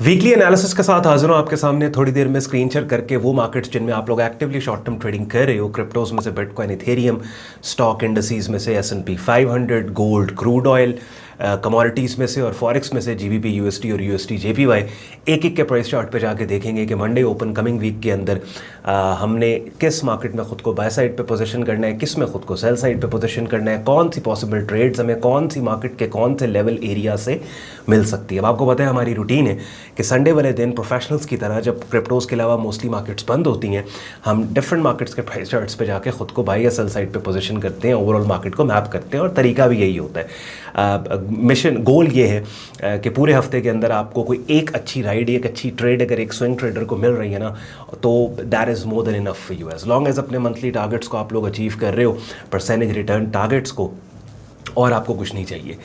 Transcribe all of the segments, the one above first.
Weekly analysis के साथ हाजिर हूँ आपके सामने थोड़ी देर में स्क्रीन शेयर करके वो मार्केट्स जिनमें आप लोग एक्टिवली शॉर्ट टर्म ट्रेडिंग कर रहे हो। क्रिप्टोज में से बिटकॉइन, इथेरियम, स्टॉक इंडस्ट्रीज में से S&P 500, gold, crude oil, commodities में से और फॉरेक्स में से GBP USD और USD JPY। एक एक के प्राइस चार्ट पे जाके देखेंगे कि मंडे ओपन कमिंग वीक के अंदर हमने किस मार्केट में ख़ुद को बाय साइड पे पोजीशन करना है, किस में ख़ुद को सेल साइड पे पोजीशन करना है, कौन सी पॉसिबल ट्रेड्स हमें कौन सी मार्केट के कौन से लेवल एरिया से मिल सकती है। अब आपको पता है हमारी रूटीन है कि संडे वाले दिन प्रोफेशनल्स की तरह जब क्रिप्टोज़ के अलावा मोस्टली मार्केट्स बंद होती हैं, हम डिफरेंट मार्केट्स के प्राइस चार्ट्स पे जाके ख़ुद को बाय या सेल साइड पे पोजीशन करते हैं, ओवरऑल मार्केट को मैप करते हैं और तरीका भी यही होता है। मिशन गोल ये है कि पूरे हफ्ते के अंदर आपको कोई एक अच्छी राइड, एक अच्छी ट्रेड अगर एक स्विंग ट्रेडर को मिल रही है ना, तो that is more than enough for you. As long as अपने मंथली टारगेट्स को आप लोग अचीव कर रहे हो, परसेंटेज रिटर्न टारगेट्स को, और आपको कुछ नहीं चाहिए।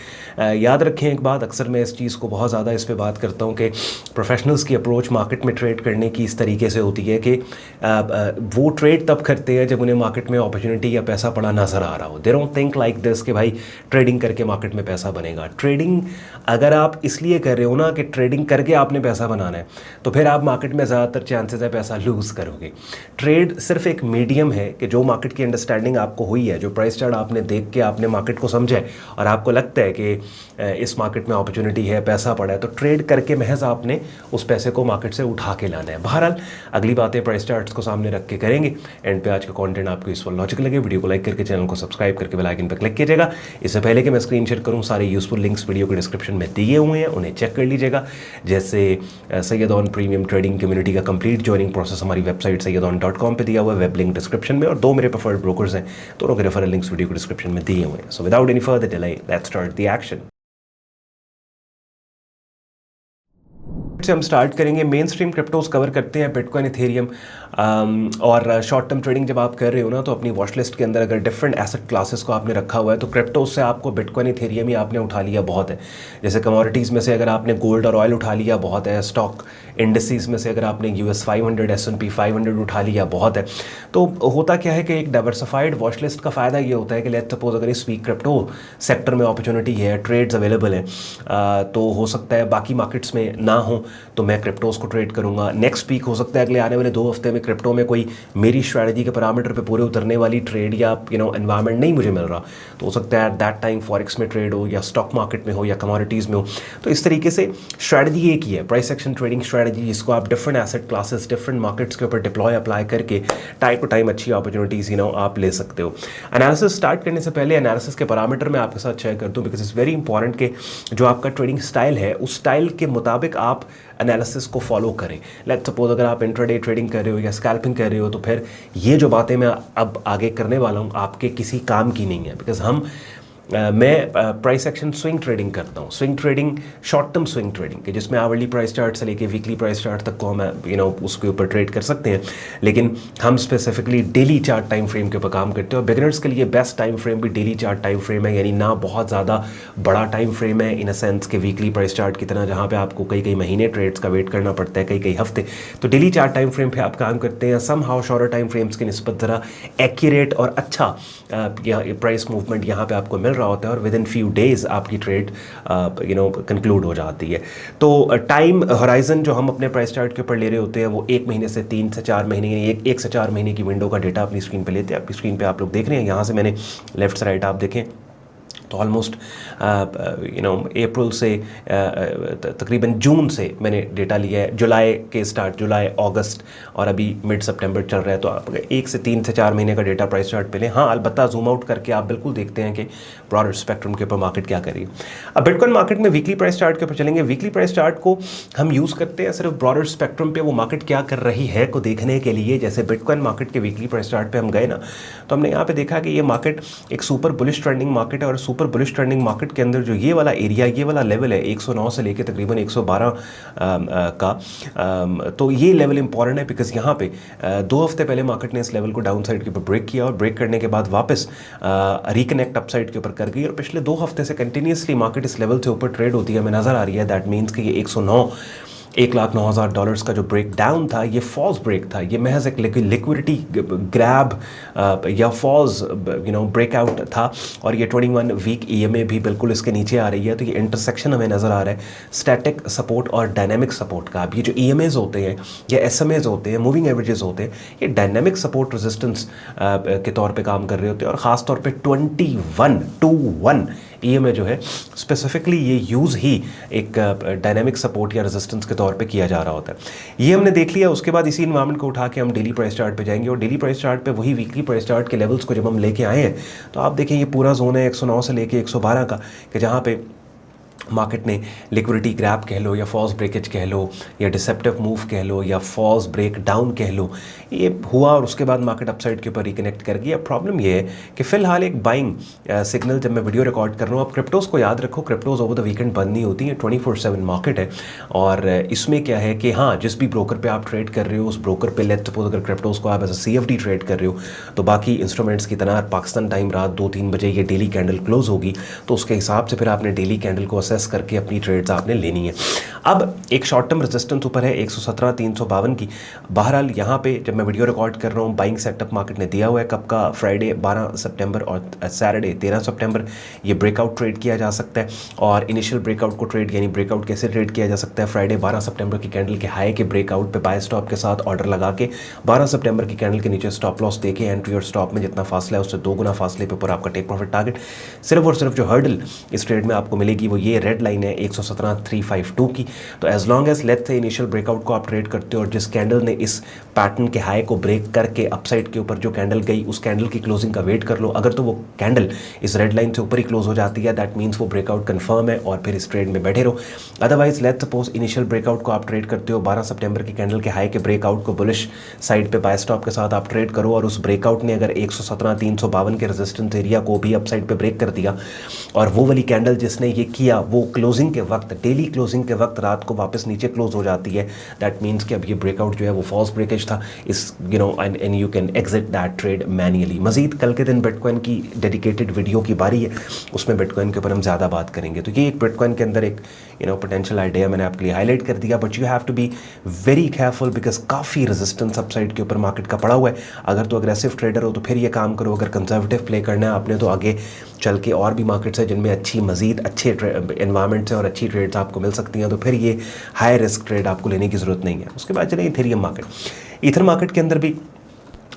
याद रखें एक बात, अक्सर मैं इस चीज़ को बहुत ज़्यादा इस पे बात करता हूँ कि प्रोफेशनल्स की अप्रोच मार्केट में ट्रेड करने की इस तरीके से होती है कि वो ट्रेड तब करते हैं जब उन्हें मार्केट में अपॉर्चुनिटी या पैसा पड़ा नज़र आ रहा हो। They don't think like this कि भाई ट्रेडिंग करके मार्केट में पैसा बनेगा। ट्रेडिंग अगर आप इसलिए कर रहे हो ना कि ट्रेडिंग करके आपने पैसा बनाना है, तो फिर आप मार्केट में ज़्यादातर चांसेस है पैसा लूज़ करोगे। ट्रेड सिर्फ एक मीडियम है कि जो मार्केट की अंडरस्टैंडिंग आपको हुई है, जो प्राइस चार्ट आपने देख के आपने मार्केट को समझा है और आपको लगता है कि इस मार्केट में अपॉर्चुनिटी है, पैसा पड़ा है, तो ट्रेड करके महज आपने उस पैसे को मार्केट से उठा के लाना है। बहरहाल अगली बातें प्राइस चार्ट्स को सामने रख के करेंगे। एंड पे आज का कंटेंट आपको यूजफुल लॉजिक लगे, वीडियो को लाइक करके चैनल को सब्सक्राइब करके बेल आइकन पर क्लिक कीजिएगा। इससे पहले कि मैं स्क्रीन शेयर करूँ, सारे यूजफुल लिंक्स वीडियो के डिस्क्रिप्शन में दिए हुए हैं, उन्हें चेक कर लीजिएगा। जैसे Syed on premium trading community का कंप्लीट ज्वाइनिंग प्रोसेस हमारी वेबसाइट sayyadon.com पे दिया हुआ है, वेब लिंक डिस्क्रिप्शन में, और दो मेरे प्रेफर्ड ब्रोकर्स हैं, दोनों के रेफरल लिंक्स वीडियो के डिस्क्रिप्शन में दिए हुए हैं। So without any further delay, let's start the action. से हम स्टार्ट करेंगे। मेन स्ट्रीम क्रिप्टोज कवर करते हैं, बिटकॉइन, इथेरियम, और शॉर्ट टर्म ट्रेडिंग जब आप कर रहे हो ना, तो अपनी वॉच लिस्ट के अंदर अगर डिफरेंट एसेट क्लासेस को आपने रखा हुआ है, तो क्रिप्टोज से आपको बिटकॉइन, इथेरियम ही आपने उठा लिया बहुत है। जैसे कमोडिटीज़ में से अगर आपने गोल्ड और ऑयल उठा लिया बहुत है, स्टॉक इंडस्ट्रीज़ में से अगर आपने US 500, S&P 500 उठा लिया बहुत है। तो होता क्या है कि एक डाइवर्सिफाइड वॉच लिस्ट का फ़ायदा ये होता है कि लेट्स सपोज अगर इस वीक क्रिप्टो सेक्टर में अपॉर्चुनिटी है, ट्रेड्स अवेलेबल हैं, तो हो सकता है बाकी मार्केट्स में ना हो तो मैं क्रिप्टोज़ को ट्रेड करूंगा। नेक्स्ट वीक हो सकता है अगले आने वाले 2 हफ्ते में क्रिप्टो में कोई मेरी स्ट्रैटेजी के पैरामीटर पे पूरे उतरने वाली ट्रेड या एनवायरनमेंट नहीं मुझे मिल रहा, तो हो सकता है एट दैट टाइम फॉरेक्स में ट्रेड हो या स्टॉक मार्केट में हो या कमोडिटीज़ में हो। तो इस तरीके से स्ट्रैटेजी एक ही है, प्राइस एक्शन ट्रेडिंग स्ट्रैटेजी, जिसको आप different asset classes, different markets के ऊपर डिप्लॉय अप्लाई करके टाइम टू टाइम अच्छी अपॉर्चुनिटीज़ आप ले सकते हो। एनालिसिस स्टार्ट करने से पहले एनालिसिस के पैरामीटर मैं आपके साथ शेयर कर दूँ, बिकॉज इट्स वेरी इंपॉर्टेंट कि जो आपका ट्रेडिंग स्टाइल है उस स्टाइल के मुताबिक आप एनालिसिस को फॉलो करें। लेट्स सपोज अगर आप इंट्राडे ट्रेडिंग कर रहे हो या स्कैल्पिंग कर रहे हो, तो फिर ये जो बातें मैं अब आगे करने वाला हूँ आपके किसी काम की नहीं है, बिकॉज मैं प्राइस एक्शन स्विंग ट्रेडिंग करता हूँ। Swing trading short term swing trading के, जिसमें आवरली प्राइस चार्ट से लेके वीकली प्राइस चार्ट तक को हम उसके ऊपर ट्रेड कर सकते हैं, लेकिन हम specifically daily chart time frame के ऊपर काम करते हैं। और बिगिनर्स के लिए बेस्ट टाइम फ्रेम भी डेली चार्ट टाइम फ्रेम है, यानी ना बहुत ज़्यादा बड़ा टाइम फ्रेम है इन अ सेंस के वीकली प्राइस चार्ट की तरह जहाँ पे आपको कई कई महीने ट्रेड्स का वेट करना पड़ता है, कई कई हफ्ते। तो डेली चार्ट टाइम फ्रेम पे आप काम करते हैं। Somehow shorter time frames की निस्बत ज़रा एक्यूरेट और अच्छा प्राइस मूवमेंट यहाँ पे आपको मिल रहा होता है, और विद इन फ्यू डेज आपकी ट्रेड कंक्लूड हो जाती है। तो टाइम होराइजन जो हम अपने प्राइस चार्ट के ऊपर ले रहे होते हैं वो 1 महीने से 3 से 4 महीने, एक से 4 महीने की विंडो का डेटा अपनी स्क्रीन पे लेते हैं। आपकी स्क्रीन पे आप लोग देख रहे हैं, यहाँ से मैंने लेफ्ट से राइट आप देखें तो ऑलमोस्ट अप्रैल से तकरीबन जून से मैंने डेटा लिया है, जुलाई के स्टार्ट, जुलाई, अगस्त और अभी मिड सितंबर चल रहा है। तो आप 1 से 3 से 4 महीने का डेटा प्राइस चार्ट पे लें। हाँ, अलबत्ता जूम आउट करके आप बिल्कुल देखते हैं कि ब्रॉडर स्पेक्ट्रम के ऊपर मार्केट क्या कर रही है। अब बिटकॉइन मार्केट में वीकली प्राइस चार्ट के ऊपर चलेंगे। वीकली प्राइस चार्ट को हम यूज़ करते हैं सिर्फ ब्रॉडर स्पेक्ट्रम पे वो मार्केट क्या कर रही है को देखने के लिए। जैसे बिटकॉइन मार्केट के वीकली प्राइस चार्ट पे हम गए ना, तो हमने यहाँ पे देखा कि ये मार्केट एक सुपर बुलिश ट्रेंडिंग मार्केट है, और सुपर बुलिश ट्रेंडिंग मार्केट के अंदर जो ये वाला एरिया, ये वाला लेवल है 109 से लेके तकरीबन 112 का, तो ये लेवल इंपॉर्टेंट है, बिकॉज यहाँ पे 2 हफ्ते पहले मार्केट ने इस लेवल को डाउन साइड के ऊपर ब्रेक किया, और ब्रेक करने के बाद वापस रिकनेक्ट अप साइड के ऊपर कर गई, और पिछले 2 हफ्ते से कंटिन्यूसली मार्केट इस लेवल से ऊपर ट्रेड होती है हमें नज़र आ रही है। दैट मीन्स कि ये 109 $1,09,000 का जो ब्रेक डाउन था ये फॉल्स ब्रेक था, ये महज एक लिक्विडिटी ग्रैब या फॉल्स ब्रेकआउट था। और ये 21 वीक EMA भी बिल्कुल इसके नीचे आ रही है। तो ये इंटरसेक्शन हमें नज़र आ रहा है स्टैटिक सपोर्ट और डायनेमिक सपोर्ट का। अब ये जो EMAs होते हैं या SMAs होते हैं, मूविंग एवरेजेस होते हैं, ये डायनेमिक सपोर्ट रेजिस्टेंस के तौर पे काम कर रहे होते हैं। और ख़ास तौर पे 21 EMA जो है स्पेसिफिकली ये यूज़ ही एक डायनेमिक सपोर्ट या रेजिस्टेंस के तौर पे किया जा रहा होता है। ये हमने देख लिया। उसके बाद इसी इन्वायरमेंट को उठा के हम डेली प्राइस चार्ट पे जाएंगे और डेली प्राइस चार्ट पे वही वीकली प्राइस चार्ट के लेवल्स को जब हम लेके आए हैं तो आप देखें ये पूरा जोन है 109 से लेके 112 का, कि जहाँ पे मार्केट ने लिक्विडिटी ग्रैब कह लो या फॉल्स ब्रेकेज कह लो या डिसेप्टिव मूव कह लो या फॉल्स ब्रेक डाउन कह लो, ये हुआ और उसके बाद मार्केट अपसाइड के ऊपर रिकनेक्ट कर गई। अब प्रॉब्लम ये है कि फ़िलहाल एक बाइंग सिग्नल जब मैं वीडियो रिकॉर्ड कर रहा हूँ, अब क्रिप्टोज़ को याद रखो, क्रिप्टोज़ ओवर द वीकेंड बंद नहीं होती है, 24/7 मार्केट है। और इसमें क्या है कि हाँ, जिस भी ब्रोकर पे आप ट्रेड कर रहे हो उस ब्रोकर पे लेट्स सपोज अगर क्रिप्टोज़ को आप एज अ CFD ट्रेड कर रहे हो तो बाकी इंस्ट्रूमेंट्स की तरह पाकिस्तान टाइम रात 2-3 बजे ये डेली कैंडल क्लोज होगी, तो उसके हिसाब से फिर आपने डेली कैंडल को असेस करके अपनी ट्रेड्स आपने लेनी है। अब एक शॉर्ट टर्म रेजिस्टेंस ऊपर है 117,352 की। बहरहाल यहाँ पे जब मैं वीडियो रिकॉर्ड कर रहा हूँ बाइंग सेटअप मार्केट ने दिया हुआ है, कब का, फ्राइडे 12 सितंबर और सैटरडे 13 सितंबर ये ब्रेकआउट ट्रेड किया जा सकता है। और इनिशियल ब्रेकआउट को ट्रेड यानी ब्रेकआउट कैसे ट्रेड किया जा सकता है, फ्राइडे 12 सितंबर की कैंडल के हाई के ब्रेकआउट पे बाय स्टॉप के साथ ऑर्डर लगा के 12 सितंबर की कैंडल के नीचे स्टॉप लॉस दे के एंट्री और स्टॉप में जितना फासला है उससे 2 गुना फासले पे ऊपर आपका टेक प्रॉफिट टारगेट। सिर्फ और सिर्फ जो हर्डल इस ट्रेड में आपको मिलेगी वो ये रेड लाइन है 117,352 की। तो as long as let's say initial breakout को आप ट्रेड करते हो और जिस कैंडल ने इस पैटर्न के हाई को ब्रेक करके अपसाइड के ऊपर जो कैंडल गई उस कैंडल की क्लोजिंग का वेट कर लो। अगर तो वो कैंडल इस रेड लाइन से ऊपर ही क्लोज हो जाती है दैट मीन्स वो ब्रेकआउट कंफर्म है और फिर इस ट्रेड में बैठे रहो। Otherwise let's suppose initial breakout को आप ट्रेड करते हो 12 सितंबर की कैंडल के हाई के ब्रेकआउट को बुलिश साइड पे बाय स्टॉप के साथ आप ट्रेड करो और उस ब्रेकआउट ने अगर 117,352 के रेजिस्टेंस एरिया को भी अपसाइड पे ब्रेक कर दिया और वो वाली कैंडल जिसने ये किया वो क्लोजिंग के वक्त, डेली क्लोजिंग के वक्त रात को वापस नीचे क्लोज हो जाती है, दैट मीन्स कि अब ये ब्रेकआउट जो है वो फॉल्स ब्रेकेज था इस and you can exit that trade manually. मजीद कल के दिन बिटकॉइन की डेडिकेटेड वीडियो की बारी है, उसमें बिटकॉइन के ऊपर हम ज़्यादा बात करेंगे। तो ये एक बिटकॉइन के अंदर एक पोटेंशियल आइडिया मैंने आपके लिए हाईलाइट कर दिया, but you have to be very careful because काफ़ी रेजिस्टेंस अपसाइड के ऊपर मार्केट का पड़ा हुआ है। अगर तो अग्रेसिव ट्रेडर हो तो फिर ये काम करो, अगर कंजर्वेटिव प्ले करना है आपने तो आगे चल के और भी मार्केट्स है जिनमें मज़ीद अच्छे एनवायरमेंट्स है और अच्छी ट्रेड्स आपको मिल सकती हैं, तो फिर ये हाई रिस्क ट्रेड आपको लेने की ज़रूरत नहीं है। उसके बाद चलिए इथेरियम मार्केट, ईथर मार्केट के अंदर भी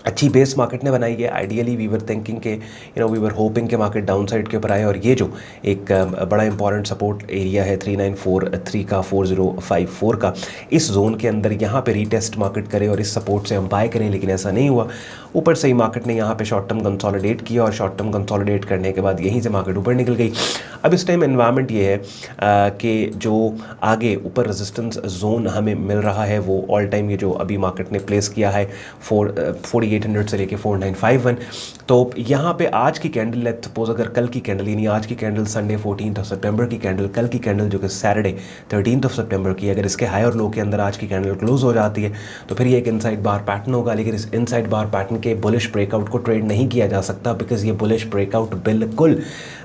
अच्छी बेस मार्केट ने बनाई है। आइडियली वी वर थिंकिंग के वी वर होपिंग के मार्केट डाउन साइड के ऊपर आए और ये जो एक बड़ा इंपॉर्टेंट सपोर्ट एरिया है 3943 का 4054 का, इस जोन के अंदर यहाँ पे रीटेस्ट मार्केट करे और इस सपोर्ट से हम बाय करें, लेकिन ऐसा नहीं हुआ। ऊपर से ही मार्केट ने यहाँ पे शॉर्ट टर्म कंसोलिडेट किया और शॉर्ट टर्म कंसोलिडेट करने के बाद यहीं से मार्केट ऊपर निकल गई। अब इस टाइम एनवायरनमेंट ये है कि जो आगे ऊपर रेजिस्टेंस जोन हमें मिल रहा है वो ऑल टाइम ये जो अभी मार्केट ने प्लेस किया है 4800 से लेके 4951। तो यहाँ पे आज की कैंडल लेट्स सपोज अगर कल की कैंडल यानी आज की कैंडल संडे 14 सितंबर की कैंडल, कल की कैंडल जो कि सैटरडे 13 सितंबर की, अगर इसके हाई और लो के अंदर आज की कैंडल क्लोज हो जाती है तो फिर ये एक इनसाइड बार पैटर्न होगा। लेकिन इस इनसाइड बार पैटर्न के बुलिश ब्रेकआउट को ट्रेड नहीं किया जा सकता बिकॉज ये बुलिश ब्रेकआउट बिल्कुल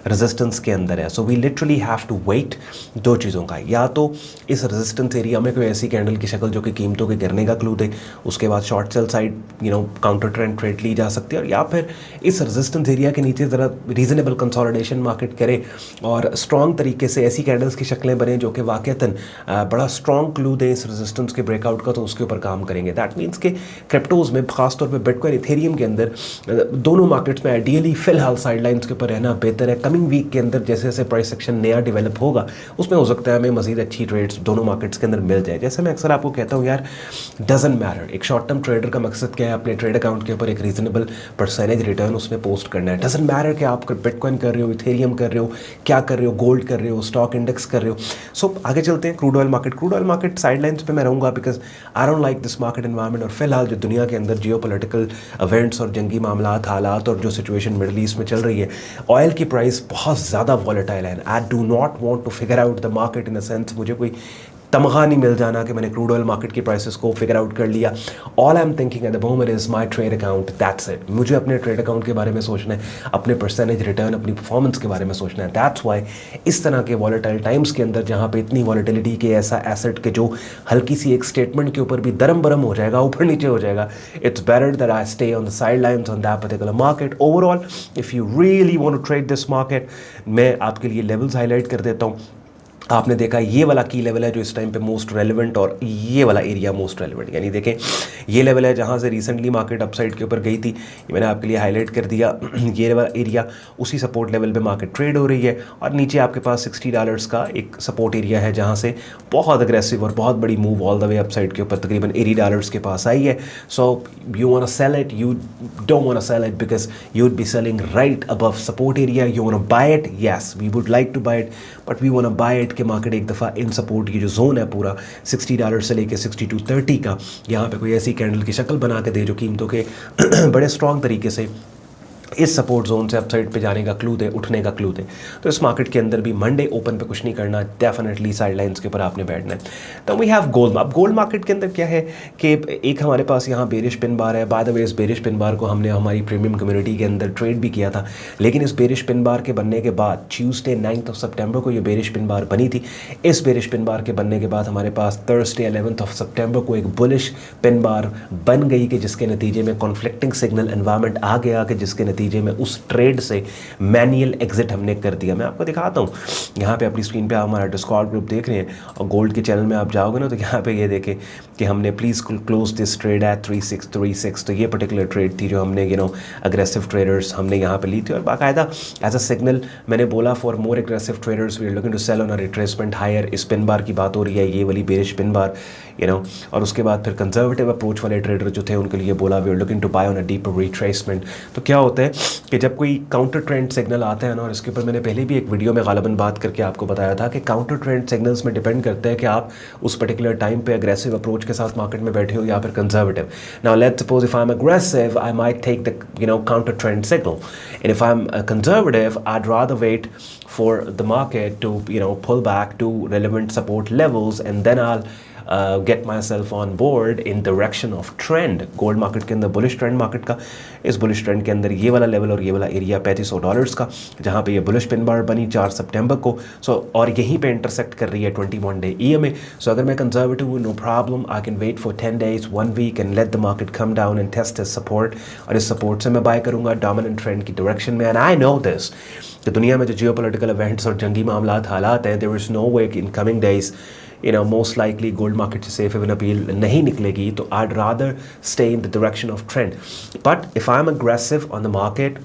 रेजिस्टेंस के अंदर है। So we literally have to wait दो चीज़ों का, या तो इस रेजिस्टेंस एरिया में कोई ऐसी कैंडल की शक्ल जो कि कीमतों के गिरने का क्लू दे, उसके बाद short sell side counter trend trade ली जा सकती है, और या फिर इस रेजिस्टेंस एरिया के नीचे ज़रा रीजनेबल कंसोलिडेशन मार्केट करे और स्ट्रॉन्ग तरीके से ऐसी कैंडल्स की शक्लें बने जो कि वाकईतन बड़ा स्ट्रॉन्ग क्लू दे इस रेजिस्टेंस के ब्रेकआउट का, तो उसके ऊपर काम करेंगे। दैट मीन्स के क्रिप्टोज़ में खासतौर पर बिटकॉइन इथेरियम के अंदर दोनों मार्केट्स में आइडियली फिलहाल साइडलाइंस के ऊपर रहना बेहतर है। कमिंग वीक के अंदर जैसे जैसे प्राइस सेक्शन नया डेवलप होगा उसमें हो सकता है हमें मजीद अच्छी ट्रेड्स दोनों मार्केट्स के अंदर मिल जाए। जैसे मैं अक्सर आपको कहता हूँ यार, डजंट मैटर, एक शॉर्ट टर्म ट्रेडर का मकसद क्या है, अपने ट्रेड अकाउंट के ऊपर एक रीजनेबल परसेंटेज रिटर्न उसमें पोस्ट करना है। डजंट मैटर कि आप बिटकॉइन कर रहे हो, इथेरियम कर रहे हो, क्या कर रहे हो, गोल्ड कर रहे हो, स्टॉक इंडेक्स कर रहे हो। सो आगे चलते हैं crude oil market. Crude oil market sidelines पे मैं रहूँगा because I don't like this market environment. और फिलहाल जो दुनिया के अंदर जियोपॉलिटिकल इवेंट्स और जंगी मामलात, हालात और जो सिचुएशन मिडल ईस्ट में चल रही है, ऑयल की प्राइस बहुत ज़्यादा वॉलेटाइल है। I do not want to figure out the market in a sense, मुझे कोई तमगा नहीं मिल जाना कि मैंने क्रूड ऑयल मार्केट की प्राइसेस को फिगर आउट कर लिया। All I am thinking at the moment is my trade account, that's it. मुझे अपने ट्रेड अकाउंट के बारे में सोचना है, अपने परसेंटेज रिटर्न, अपनी परफॉर्मेंस के बारे में सोचना है। दैट्स वाई इस तरह के वॉलेटाइल टाइम्स के अंदर जहाँ पे इतनी वॉलेटिलिटी के ऐसा एसेट के जो हल्की सी एक स्टेटमेंट के ऊपर भी दरम बरम हो जाएगा, ऊपर नीचे हो जाएगा, it's better that I stay on the side lines on that particular market. Overall if you really want to trade this market, मैं आपके लिए लेवल्स हाईलाइट कर देता हूँ। आपने देखा ये वाला की लेवल है जो इस टाइम पे मोस्ट रेलेवेंट, और ये वाला एरिया मोस्ट रेलेवेंट, यानी देखें ये लेवल है जहाँ से रिसेंटली मार्केट अपसाइड के ऊपर गई थी, ये मैंने आपके लिए हाईलाइट कर दिया। ये वाला एरिया, उसी सपोर्ट लेवल पे मार्केट ट्रेड हो रही है, और नीचे आपके पास $60 का एक सपोर्ट एरिया है जहाँ से बहुत अग्रेसिव और बहुत बड़ी move all the way upside के ऊपर तकरीबन $80 के पास आई है। So you want to sell it, you don't want to sell it because you would be selling right above support area. You want to buy it, yes we would like to buy it, but we want to buy it कि market एक दफ़ा इन support की जो zone है पूरा $60 से लेके 62.30 का, यहाँ पे कोई ऐसी कैंडल की शक्ल बना के दे जो कीमतों के बड़े स्ट्रॉन्ग तरीके से इस सपोर्ट जोन से अपसाइड पे जाने का क्लू दे, उठने का क्लू दे। तो इस मार्केट के अंदर भी मंडे ओपन पे कुछ नहीं करना, डेफिनेटली साइड लाइन्स के ऊपर आपने बैठना है। तो वी हैव गोल्ड। अब गोल्ड मार्केट के अंदर क्या है कि एक हमारे पास यहाँ बेरिश पिन बार है। बाय द वे इस बेरिश पिन बार को हमने हमारी प्रीमियम कम्युनिटी के अंदर ट्रेड भी किया था, लेकिन इस बेरिश पिन बार के बनने के बाद ट्यूसडे 9 सितंबर को ये बेरिश पिन बार बनी थी। इस बेरिश पिन बार के बनने के बाद हमारे पास थर्सडे 11 सितंबर को एक बुलिश पिन बार बन गई कि जिसके नतीजे में कॉन्फ्लिक्टिंग सिग्नल एनवायरनमेंट आ गया कि जिसके नतीजे में उस ट्रेड से मैनुअल एग्जिट हमने कर दिया। मैं आपको दिखाता हूँ, यहाँ पे अपनी स्क्रीन पे आप हमारा डिस्कॉर्ड ग्रुप देख रहे हैं, और गोल्ड के चैनल में आप जाओगे ना तो यहाँ पे ये देखें कि हमने please close this trade at 3636। तो ये पर्टिकुलर ट्रेड थी जो हमने अग्रेसिव ट्रेडर्स हमने यहाँ पे ली थी, और बाकायदा एज अ सिग्नल मैंने बोला for more aggressive traders we are looking to sell on a retracement higher. इस पिन बार की बात हो रही है, ये वाली बेरिश पिन बार, और उसके बाद फिर कंजर्वेटिव अप्रोच वाले ट्रेडर जो थे उनके लिए बोला we are looking to buy on a deeper retracement. तो क्या होता है कि जब कोई काउंटर ट्रेंड सिग्नल आता है ना, और इसके ऊपर मैंने पहले भी एक वीडियो में गालिबन बात करके आपको बताया था कि काउंटर ट्रेंड सिग्नल्स में डिपेंड करते हैं कि आप उस पर्टिकुलर टाइम पे अग्रेसिव अप्रोच के साथ मार्केट में बैठे हो या फिर conservative. Now let's suppose if I am aggressive I might take the counter trend signal, and if I am conservative I'd rather wait for the market to pull back to relevant support levels, and then I'll get myself on board in direction of trend। Gold market के अंदर bullish trend market का, इस bullish trend के अंदर ये वाला level और ये वाला एरिया $3500 का, जहाँ पे ये बुलिश पिन बार बनी 4 सितंबर को। और यहीं पे इंटरसेक्ट कर रही है 21 डे EMA। अगर मैं कंजर्वेटिव हूँ, no problem, I can wait for 10 days 1 week and let the market come down and test this support, और इस सपोर्ट से मैं बाय करूँगा डोमिनेंट ट्रेंड की डायरेक्शन में। एंड आई नो दिस कि दुनिया में जो जियोपॉलिटिकल इवेंट्स और जंगी मामलात हालात हैं, there is no way in coming days most likely gold market से सेफ हेवन अपील नहीं निकलेगी। तो I'd rather stay in the direction of trend, but if I'm aggressive on the market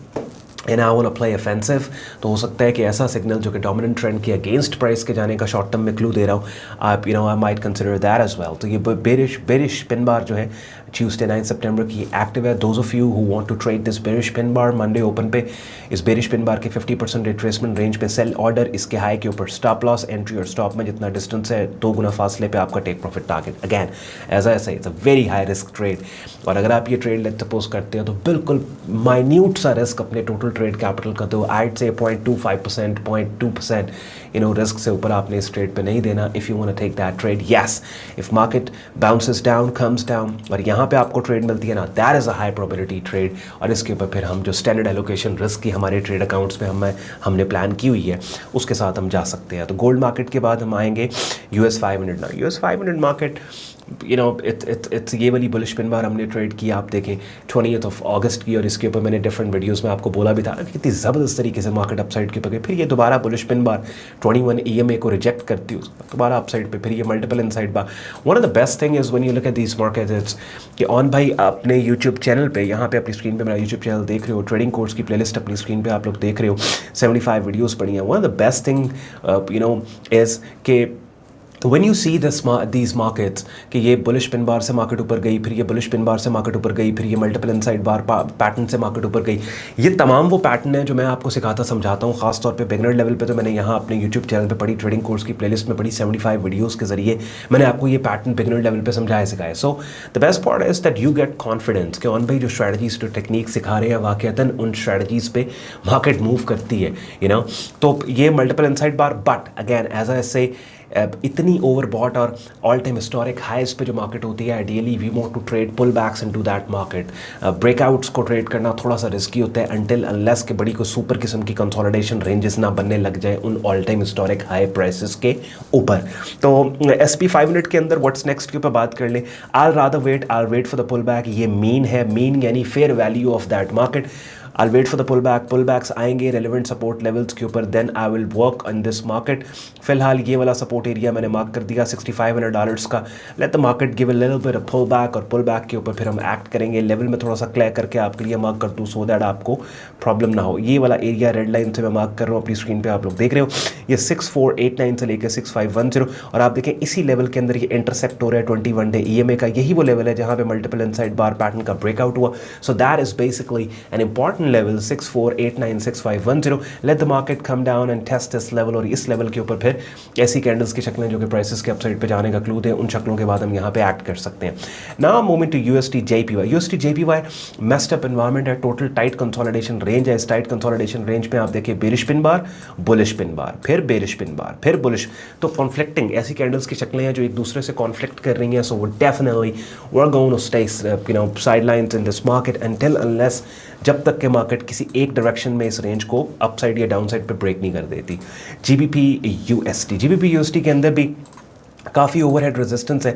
and I want to play offensive, तो हो सकता है कि ऐसा सिग्नल जो कि डोमिनेंट ट्रेंड के अगेंस्ट प्राइस के जाने का शॉर्ट टर्म में क्लू दे रहा हूँ, आप I might consider that as well. तो ये बेरिश पिन बार जो है ट्यूसडे 9 सितंबर की एक्टिव है। Those of you who want to trade this bearish pin bar Monday open पे, इस बेरिश पिन बार के 50% रिट्रेसमेंट रेंज पे सेल ऑर्डर, इसके हाई के ऊपर स्टॉप लॉस, एंट्री और स्टॉप में जितना डिस्टेंस है 2 गुना फासले पे आपका take profit target. Again as I say it's a very high risk trade, और अगर आप ये ट्रेड लेट सपोज करते हो तो बिल्कुल माइन्यूट सा रिस्क अपने टोटल ट्रेड कैपिटल का, तो आइड से 0.25%, 0.2% रिस्क से ऊपर आपने इस ट्रेड पे नहीं देना if you want to take that trade. Yes, if market bounces down, comes down, और यहाँ पे आपको ट्रेड मिलती है ना, that is a high probability trade, और इसके ऊपर फिर हम जो स्टैंडर्ड एलोकेशन रिस्क की हमारे ट्रेड अकाउंट्स में हमने प्लान की हुई है उसके साथ हम जा सकते हैं। तो गोल्ड मार्केट के बाद हम आएंगे US 500 ना। US 500 मार्केट इट्स ये वाली बुलिश पिन बार हमने ट्रेड की, आप देखें 20 अगस्त की, और इसके ऊपर मैंने डिफरेंट वीडियोस में आपको बोला भी था कि कितनी ज़बरदस्त तरीके से मार्केट अपसाइड के ऊपर गई। फिर ये दोबारा बुलिश पिन बार 21 EMA को रिजेक्ट करती है, दोबारा अपसाइड पे, फिर ये multiple inside bar. One of the best thing is when you look at these markets कि ऑन भाई अपने यूट्यूब चैनल पे, यहाँ पे अपनी स्क्रीन पे मेरा यूट्यूब चैनल देख रहे हो, ट्रेडिंग कोर्स की प्लेलिस्ट अपनी स्क्रीन पे आप लोग देख रहे हो, 75 वीडियोज़ पड़ी हैं। One of the best thing is कि when you see these markets कि ये बुलिश पिन बार से मार्केट ऊपर गई, फिर ये बुलिश पिन बार से मार्केट ऊपर गई, फिर ये मल्टीपल इनसाइड बार पैटर्न से मार्केट ऊपर गई, ये तमाम वो पैटर्न है जो मैं आपको सिखाता समझाता हूँ। खास तौर पे बिगनर लेवल पे तो मैंने यहाँ अपने यूट्यूब चैनल पे पढ़ी, ट्रेडिंग कोर्स की प्लेलिस्ट में पढ़ी, 75 वीडियोस के जरिए मैंने आपको ये पैटर्न बिगनर लेवल पे समझाया सिखाया। So the best part is that you get confidence कि ऑन भाई जो स्ट्रैटेजीज जो टेक्निक सिखा रहे हैं वाकईतन उन स्ट्रैटेजीज पे मार्केट मूव करती है, तो ये multiple inside bar. But again as I say इतनी ओवरबॉट और ऑल टाइम हिस्टोरिक हाइज पे जो मार्केट होती है, ideally we want to trade pullbacks into that market. Breakouts को ट्रेड करना थोड़ा सा रिस्की होता है अनटिल अनलेस के बड़ी कोई सुपर किस्म की कंसोलिडेशन रेंजेस ना बनने लग जाए उन all time historic high prices के ऊपर। तो SP 500 के अंदर व्हाट्स नेक्स्ट के ऊपर बात कर लें। I wait for the pullback. ये मीन है, मीन यानी fair value of that market. I'll wait for the pullback, pullbacks आएंगे रेलिवेंट सपोर्ट लेवल्स के ऊपर, then I will work on this market. फिलहाल ये वाला सपोर्ट एरिया मैंने मार्क कर दिया $6500 का। Let the market give a little bit of pullback, और पुल बैक के ऊपर फिर हम एक्ट करेंगे। लेवल में थोड़ा सा क्लियर करके आपके लिए मार्क कर दूँ सो दैट आपको प्रॉब्लम ना हो। ये वाला एरिया रेड लाइन से मैं मार्क कर रहा हूँ, अपनी स्क्रीन पर आप लोग देख रहे हो। ये 6489 से लेकर 6510, और आप देखें इसी लेवल के अंदर ये इंटरसेक्ट हो रहा है 21 डे EMA का। यही वो लेवल है जहाँ पे मल्टीपल इनसाइड बार पैटर्न का ब्रेकआउट हुआ। So that is basically an important level 6489 6510। let the market come down and test this level, और इस लेवल के ऊपर फिर ऐसी कैंडल्स की शक्लें जो कि प्राइसेस के अपसाइड पे जाने का क्लू दें, उन शक्लों के बाद हम यहाँ पे एक्ट कर सकते हैं। Now moving to USD JPY messed up environment है, टोटल टाइट कंसोलिडेशन रेंज है। इस टाइट कंसोलिडेशन रेंज में आप देखिए bearish pin bar, bullish pin bar, फिर बेरिश पिन बार, फिर बुलिश। तो कॉन्फ्लिक्टिंग ऐसी कैंडल्स की शक्लें हैं जो एक दूसरे से कॉन्फ्लिक्ट कर रही हैं। सो वो definitely we are going to stay sidelines in this market until unless, जब तक के मार्केट किसी एक डायरेक्शन में इस रेंज को अपसाइड या डाउनसाइड पे ब्रेक नहीं कर देती। GBP USD के अंदर भी काफ़ी ओवरहेड रेजिस्टेंस है,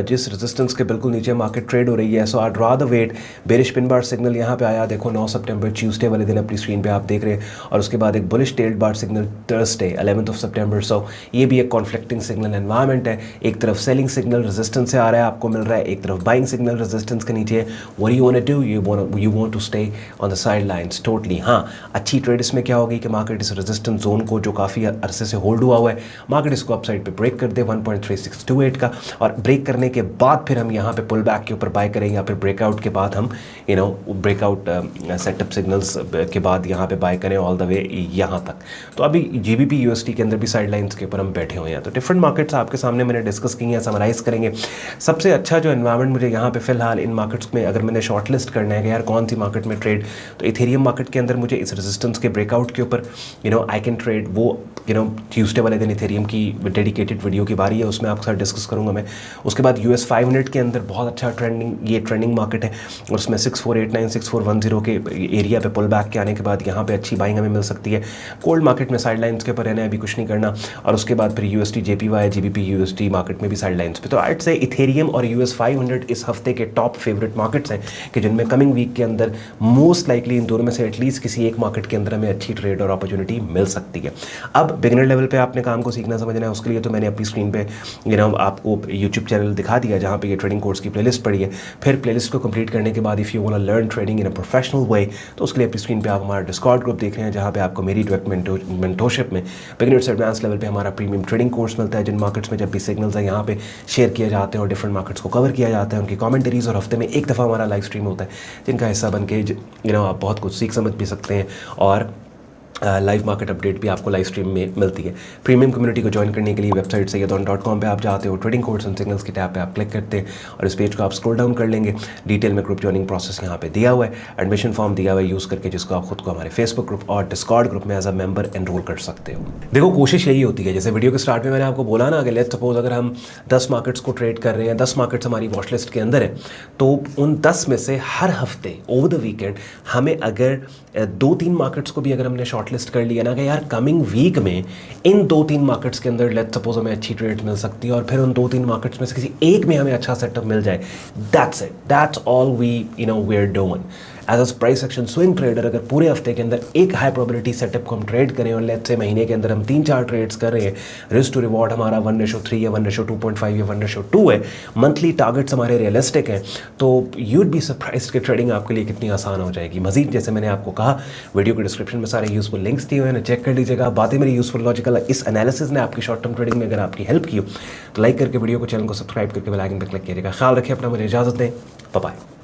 जिस रेजिस्टेंस के बिल्कुल नीचे मार्केट ट्रेड हो रही है। So I'd rather wait. Bearish pin bar signal यहाँ पे आया, देखो 9 सितंबर ट्यूसडे वाले दिन अपनी स्क्रीन पे आप देख रहे हैं, और उसके बाद एक बुलिश टेल्ड बार सिग्नल थर्सडे 11 सितंबर। सो ये भी एक कॉन्फ्लिक्टिंग सिग्नल एनवायरनमेंट है। एक तरफ सेलिंग सिग्नल रेजिस्टेंस से आ रहा है, आपको मिल रहा है, एक तरफ बाइंग सिग्नल रेजिस्टेंस के नीचे है। What you want to do, you want to stay on the side lines totally. हाँ, अच्छी ट्रेड इसमें क्या होगी कि मार्केट इस रेजिस्टेंस जोन को जो काफ़ी अरसे से होल्ड हुआ है, मार्केट इसको अपसाइड पे ब्रेक कर दे 1.362 का, और ब्रेक करने के बाद फिर हम यहाँ पे पुल बैक के ऊपर बाय करेंगे, या फिर ब्रेकआउट के बाद हम ब्रेकआउट सेटअप सिग्नल्स के बाद यहाँ पे बाय करें ऑल द वे यहाँ तक। तो अभी GBP USD के अंदर भी साइड लाइन्स के ऊपर हम बैठे हुए हैं। तो डिफरेंट मार्केट्स आपके सामने मैंने डिस्कस की हैं, समराइज़ करेंगे। सबसे अच्छा जो एनवायरनमेंट मुझे यहाँ पे फिलहाल इन मार्केट्स में अगर मैंने शॉर्ट लिस्ट करना है कि यार कौन सी मार्केट में ट्रेड, तो इथेरियम मार्केट के अंदर मुझे इस रेजिस्टेंस के ब्रेकआउट के ऊपर आई कैन ट्रेड। वो ट्यूसडे वाले दिन इथेरियम की डेडिकेटेड वीडियो की बारी है, उसमें आपके साथ डिस्कस करूंगा मैं। उसके बाद US 500 के अंदर बहुत अच्छा ट्रेंडिंग मार्केट है, और उसमें 6489 6410 के एरिया पे पुल बैक के आने के बाद यहाँ पे अच्छी बाइंग हमें मिल सकती है। कोल्ड मार्केट में साइड लाइन्स के ऊपर रहना है, अभी कुछ नहीं करना। और उसके बाद फिर USD JPY GBP USD market में भी साइड लाइन्स पे। तो आइड से इथेरियम और US 500 इस हफ्ते के टॉप फेवरेट मार्केट्स हैं कि जिनमें कमिंग वीक के अंदर मोस्ट लाइकली इन दोनों में से एटलीस्ट किसी एक मार्केट के अंदर हमें अच्छी ट्रेड और अपॉर्चुनिटी मिल सकती है। अब बिगिनर लेवल पे आपने काम को सीखना समझना है, उसके लिए तो मैंने अपनी स्क्रीन पे आपको यूट्यूब चैनल दिखा दिया जहाँ पे ये ट्रेडिंग कोर्स की प्लेलिस्ट पड़ी है। फिर प्लेलिस्ट को कंप्लीट करने के बाद if you want to learn trading in a professional way, तो उसके लिए अपनी स्क्रीन पे आप हमारा डिस्कॉर्ड ग्रुप देख रहे हैं, जहाँ पे आपको मेरी डायरेक्ट मेंटोरशिप में बिगिनर से एडवांस लेवल पे हमारा प्रीमियम ट्रेडिंग कोर्स मिलता है, जिन मार्केट्स में जब भी सिग्नल्स है यहाँ पे शेयर किए जाते हैं और डिफरेंट मार्केट्स को कवर किया जाता है, उनकी कमेंटरीज, और हफ्ते में एक दफ़ा हमारा लाइव स्ट्रीम होता है, जिनका हिस्सा बन के आप बहुत कुछ सीख समझ भी सकते हैं, और लाइव मार्केट अपडेट भी आपको लाइव स्ट्रीम में मिलती है। प्रीमियम कम्युनिटी को ज्वाइन करने के लिए वेबसाइट sayyadon.com पे आप जाते हो, ट्रेडिंग कोर्स एंड सिग्नल्स की टैब पे आप क्लिक करते हैं, और इस पेज को आप स्क्रॉल डाउन कर लेंगे। डिटेल में ग्रुप ज्वाइनिंग प्रोसेस यहाँ पे दिया हुआ है, एडमिशन फॉर्म दिया हुआ है यूज़ करके, जिसको आप खुद को हमारे फेसबुक ग्रुप और डिस्कॉर्ड ग्रुप में एज अ मेंबर एनरोल कर सकते हो। देखो, कोशिश यही होती है, जैसे वीडियो के स्टार्ट में मैंने आपको बोला ना, कि लेट्स सपोज अगर हम 10 मार्केट्स को ट्रेड कर रहे हैं, 10 मार्केट्स हमारी वॉच लिस्ट के अंदर है, तो उन 10 में से हर हफ्ते ओवर द वीकेंड हमें अगर 2-3 मार्केट्स को भी अगर हमने शॉर्ट लिस्ट कर लिया ना कि यार कमिंग वीक में इन 2-3 मार्केट्स के अंदर लेट्स सपोज हमें अच्छी ट्रेड मिल सकती है, और फिर उन 2-3 मार्केट्स में से किसी एक में हमें अच्छा सेटअप मिल जाए, that's it, that's all we are doing as a price action swing trader. अगर पूरे हफ्ते के अंदर एक हाई प्रोबेबिलिटी सेटअप को हम ट्रेड करें, और लेट्स से महीने के अंदर हम 3-4 ट्रेड्स कर रहे हैं, रिस्क टू रिवॉर्ड हमारा 1:3 या 1:2.5 या 1:2 है, मंथली टारगेट्स हमारे रियलिस्टिक हैं, तो यूड बी सरप्राइज्ड कि ट्रेडिंग आपके लिए कितनी आसान हो जाएगी। मजीद जैसे मैंने आपको कहा, वीडियो के डिस्क्रिप्शन में सारे यूजफुल लिंक्स दिए हुए हैं, चेक कर लीजिएगा। बातें मेरी यूजफुल लॉजिकल, इस एनालिसिस ने आपकी शॉर्ट टर्म ट्रेडिंग में अगर आपकी हेल्प की हो तो लाइक करके वीडियो को, चैनल को सब्सक्राइब करके बेल आइकन पर क्लिक कीजिएगा। ख्याल रखिए अपना, मुझे इजाजत दें, बाय बाय।